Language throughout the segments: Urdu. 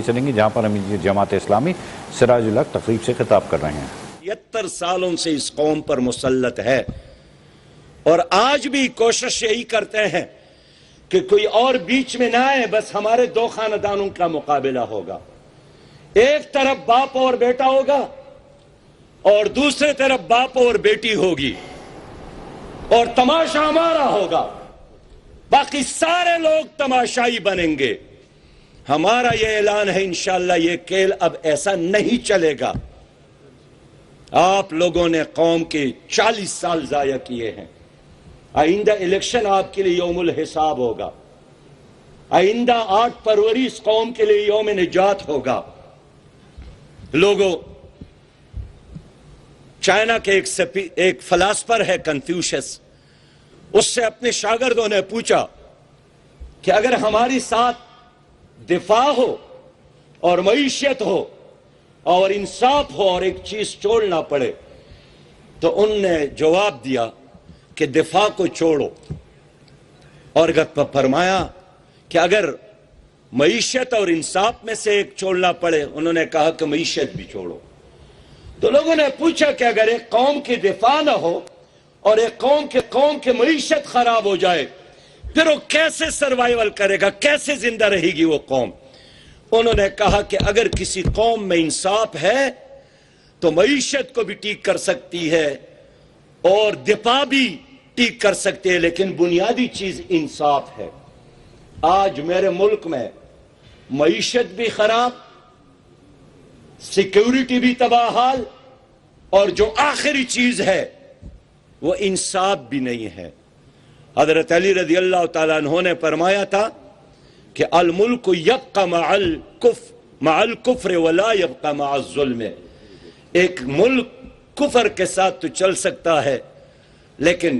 چلیں گے جہاں پر ہم جماعت اسلامی سراج الحق تقریب سے خطاب کر رہے ہیں۔ 70 سالوں سے اس قوم پر مسلط ہے اور آج بھی کوشش یہی کرتے ہیں کہ کوئی اور بیچ میں نہ آئے، بس ہمارے دو خاندانوں کا مقابلہ ہوگا، ایک طرف باپ اور بیٹا ہوگا اور دوسرے طرف باپ اور بیٹی ہوگی اور تماشا ہمارا ہوگا، باقی سارے لوگ تماشائی بنیں گے۔ ہمارا یہ اعلان ہے انشاءاللہ یہ کھیل اب ایسا نہیں چلے گا۔ آپ لوگوں نے قوم کے 40 سال ضائع کیے ہیں، آئندہ الیکشن آپ کے لیے یوم الحساب ہوگا، آئندہ 8 فروری اس قوم کے لیے یوم نجات ہوگا۔ لوگوں، چائنا کے ایک فلاسفر ہے کنفیوشس، اس سے اپنے شاگردوں نے پوچھا کہ اگر ہماری ساتھ دفاع ہو اور معیشت ہو اور انصاف ہو اور ایک چیز چھوڑنا پڑے، تو ان نے جواب دیا کہ دفاع کو چھوڑو، اور فرمایا کہ اگر معیشت اور انصاف میں سے ایک چھوڑنا پڑے، انہوں نے کہا کہ معیشت بھی چھوڑو۔ تو لوگوں نے پوچھا کہ اگر ایک قوم کی دفاع نہ ہو اور ایک قوم کے معیشت خراب ہو جائے، پھر وہ کیسے سروائیول کرے گا، کیسے زندہ رہے گی وہ قوم؟ انہوں نے کہا کہ اگر کسی قوم میں انصاف ہے تو معیشت کو بھی ٹھیک کر سکتی ہے اور دفاع بھی ٹھیک کر سکتے ہیں، لیکن بنیادی چیز انصاف ہے۔ آج میرے ملک میں معیشت بھی خراب، سیکیورٹی بھی تباہ حال، اور جو آخری چیز ہے وہ انصاف بھی نہیں ہے۔ حضرت علی رضی اللہ تعالیٰ عنہ نے فرمایا تھا کہ الملک یبقى مع الکفر ولا یبقى مع الظلم۔ ایک ملک کفر کے ساتھ تو چل سکتا ہے لیکن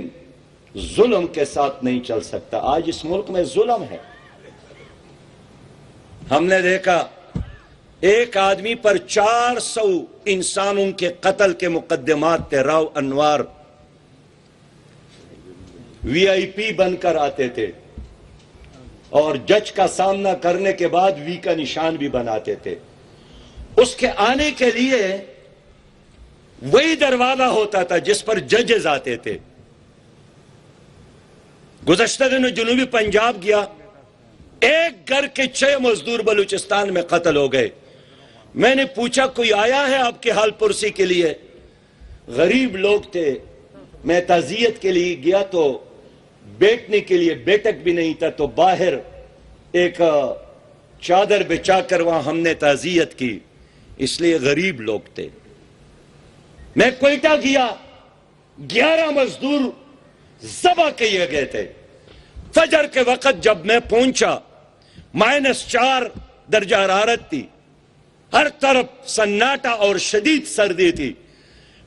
ظلم کے ساتھ نہیں چل سکتا۔ آج اس ملک میں ظلم ہے۔ ہم نے دیکھا ایک آدمی پر 400 انسانوں کے قتل کے مقدمات تھے۔ راؤ انوار وی آئی پی بن کر آتے تھے اور جج کا سامنا کرنے کے بعد وی کا نشان بھی بناتے تھے۔ اس کے آنے کے لیے وہی دروازہ ہوتا تھا جس پر ججز آتے تھے۔ گزشتہ دنوں جنوبی پنجاب گیا، ایک گھر کے 6 مزدور بلوچستان میں قتل ہو گئے۔ میں نے پوچھا کوئی آیا ہے آپ کے حال پرسی کے لیے؟ غریب لوگ تھے۔ میں تعزیت کے لیے گیا تو بیٹھنے کے لیے بیٹھک بھی نہیں تھا، تو باہر ایک چادر بچا کر وہاں ہم نے تعزیت کی، اس لیے غریب لوگ تھے۔ میں کوئٹہ گیا، 11 مزدور ذبح کیے گئے تھے۔ فجر کے وقت جب میں پہنچا -4 درجہ حرارت تھی، ہر طرف سناٹا اور شدید سردی تھی۔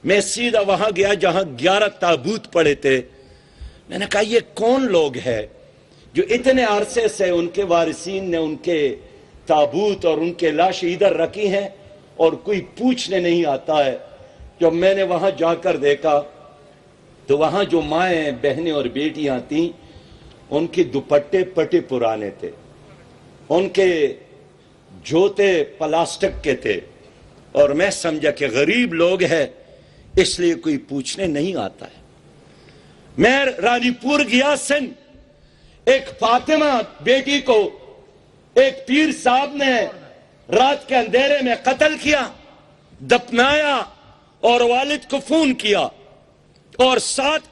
میں سیدھا وہاں گیا جہاں 11 تابوت پڑے تھے۔ میں نے کہا یہ کون لوگ ہیں جو اتنے عرصے سے ان کے وارثین نے ان کے تابوت اور ان کے لاشیں ادھر رکھی ہیں اور کوئی پوچھنے نہیں آتا ہے؟ جب میں نے وہاں جا کر دیکھا تو وہاں جو مائیں بہنیں اور بیٹیاں تھیں، ان کے دوپٹے پٹے پرانے تھے، ان کے جوتے پلاسٹک کے تھے، اور میں سمجھا کہ غریب لوگ ہیں اس لیے کوئی پوچھنے نہیں آتا ہے۔ میں رانی پور گیا سندھ، ایک فاطمہ بیٹی کو ایک پیر صاحب نے رات کے اندھیرے میں قتل کیا، دفنایا اور والد کو فون کیا اور ساتھ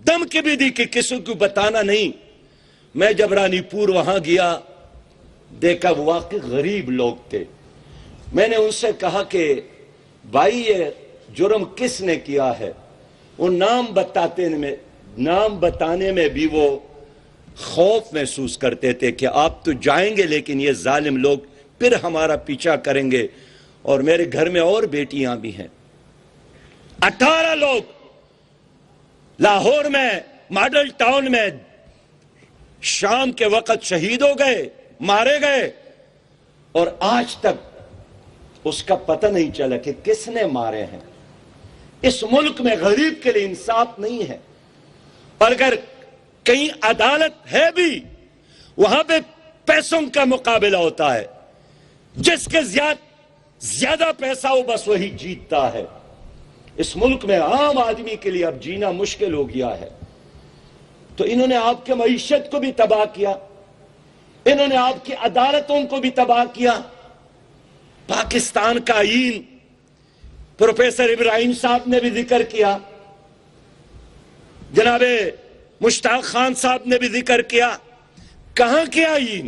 دم کی بھی دی کہ کسی کو بتانا نہیں۔ میں جب رانی پور وہاں گیا دیکھا وہ واقعی غریب لوگ تھے۔ میں نے ان سے کہا کہ بھائی یہ جرم کس نے کیا ہے؟ وہ نام بتانے میں بھی وہ خوف محسوس کرتے تھے کہ آپ تو جائیں گے لیکن یہ ظالم لوگ پھر ہمارا پیچھا کریں گے، اور میرے گھر میں اور بیٹیاں بھی ہیں۔ 18 لوگ لاہور میں ماڈل ٹاؤن میں شام کے وقت شہید ہو گئے، مارے گئے، اور آج تک اس کا پتہ نہیں چلا کہ کس نے مارے ہیں۔ اس ملک میں غریب کے لیے انصاف نہیں ہے، اور اگر کہیں عدالت ہے بھی وہاں پہ پیسوں کا مقابلہ ہوتا ہے۔ جس کے زیادہ پیسہ ہو بس وہی جیتتا ہے. اس ملک میں عام آدمی کے لیے اب جینا مشکل ہو گیا ہے. تو انہوں نے آپ کے معیشت کو بھی تباہ کیا, انہوں نے آپ کی عدالتوں کو بھی تباہ کیا. پاکستان کا آئین پروفیسر ابراہیم صاحب نے بھی ذکر کیا, جناب مشتاق خان صاحب نے بھی ذکر کیا. کہاں کے آئین؟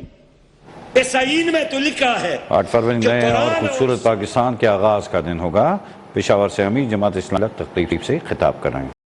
اس آئین میں تو لکھا ہے 8 فروری کہ نئے اور قرآن خوبصورت پاکستان کے آغاز کا دن ہوگا. پشاور سے امیر جماعت اسلامی تقریب سے خطاب کر رہے ہیں.